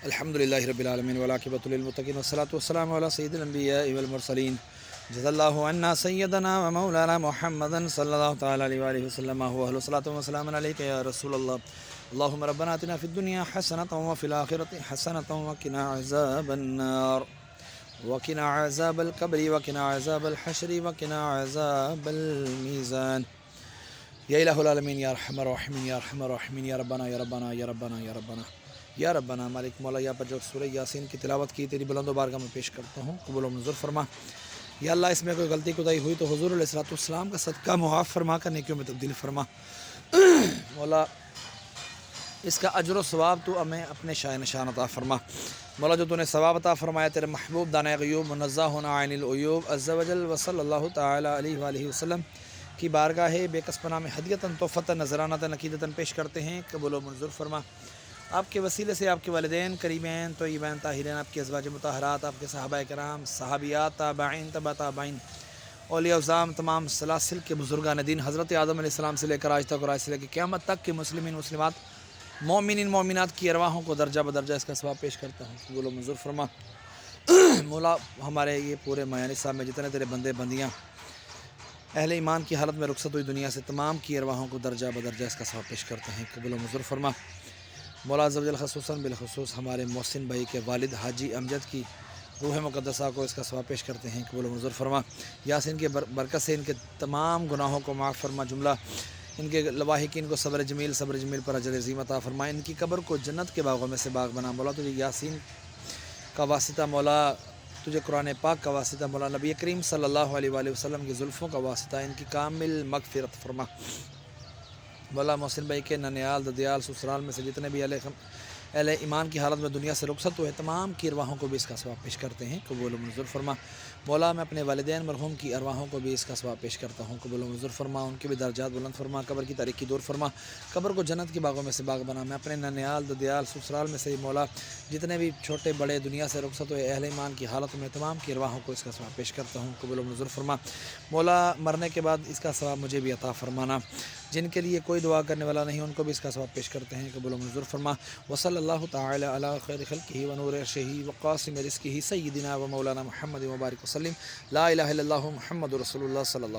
الحمد لله رب العالمين والعاقبة للمتقين والصلاة والسلام على سيد الأنبياء والمرسلين جزا الله عنا سيدنا ومولانا محمدا صلى الله تعالى عليه وآله وسلم هو أهل الصلاة والسلام عليك يا رسول الله. اللهم ربنا آتنا في الدنيا حسنة وفي الآخرة حسنة وقنا عذاب النار وقنا عذاب القبر وقنا عذاب الحشر وقنا عذاب الميزان. یا الہ العالمین یا ارحم الراحمین یا ارحم الراحمین یا ربنا یا ربنا یا ربنا یا ربنا یا ربنا مالک مولا، یا پر جو سورہ یاسین کی تلاوت کی تیری بلند و بارگاہ میں پیش کرتا ہوں، قبول و منظور فرما. یا اللہ اس میں کوئی غلطی کوتاہی ہوئی تو حضور علیہ الصلوۃ والسلام کا صدقہ معاف فرما کر نیکیوں میں تبدیل فرما. مولا اس کا اجر و ثواب تو ہمیں اپنے شاہ نشان عطا فرما. مولا جو تو نے ثواب عطا فرمایا تیرے محبوب دانۂ غیوب منزہ عن العیوب عز وجل وصلی اللہ تعالی علیہ وآلہ وسلم کی بارگاہ بے کس پناہ میں ہدیتاً تحفتاً نذرانتاً عقیدتاً پیش کرتے ہیں، قبول و منظور فرما. آپ کے وسیلے سے آپ کے والدین قریبین طیبین طاہرین، آپ کے ازواج مطہرات، آپ کے صحابہ کرام، صحابیات، تابعین، تبع تابعین، اولیاء اعظام، تمام سلاسل کے بزرگان دین حضرت آدم علیہ السلام سے لے کر آج تک اور آج سے لے کے قیامت تک کے مسلمین مسلمات مومنین مومنات کی ارواحوں کو درجہ بدرجہ اس کا ثواب پیش کرتا ہوں، قبول و منظور فرما. مولا ہمارے یہ پورے میان صاحب میں جتنے تیرے بندے بندیاں اہل ایمان کی حالت میں رخصت ہوئی دنیا سے، تمام کی ارواحوں کو درجہ بدرجہ اس کا ثواب پیش کرتے ہیں، قبول و منظور فرما. مولا عز و جل خصوصاً بالخصوص ہمارے محسن بھائی کے والد حاجی امجد کی روح مقدسہ کو اس کا ثواب پیش کرتے ہیں، قبول و منظور فرما. یاسین کے برکت سے ان کے تمام گناہوں کو معاف فرما، جملہ ان کے لواحقین کو صبر جمیل پر اجر عظیم عطا فرما. ان کی قبر کو جنت کے باغوں میں سے باغ بنا. مولا تجھے یاسین کا واسطہ، مولا تجھے قرآن پاک کا واسطہ، مولا نبی کریم صلی اللہ علیہ وآلہ وسلم کی زلفوں کا واسطہ ان کی کامل مغفرت فرما. مولا محسن بھائی کے ننیال ددیال سسرال میں سے جتنے بھی اہل ایمان کی حالت میں دنیا سے رخصت ہوئے، تمام کی ارواحوں کو بھی اس کا ثواب پیش کرتے ہیں، قبول و منظور فرما. مولا میں اپنے والدین مرحوم کی ارواحوں کو بھی اس کا ثواب پیش کرتا ہوں، قبول و منظور فرما. ان کے بھی درجات بلند فرما، قبر کی تاریکی دور فرما، قبر کو جنت کے باغوں میں سے باغ بنا. میں اپنے ننیال ددیال سسرال میں سے مولا جتنے بھی چھوٹے بڑے دنیا سے رخصت ہوئے اہل ایمان کی حالت میں تمام کی ارواحوں کو اس کا ثواب پیش کرتا ہوں، قبول و منظور فرما. مولا مرنے کے بعد اس کا ثواب مجھے بھی عطا فرمانا. جن کے لیے کوئی دعا کرنے والا نہیں ان کو بھی اس کا ثواب پیش کرتے ہیں، قبول و منظور فرما. وصلی اللہ تعالی علی خیر خلقہ و نور عرشہ وقاسم رزقہ سیدنا و مولانا محمد مبارک وسلم. لا الہ الا اللہ محمد رسول اللہ صلی اللہ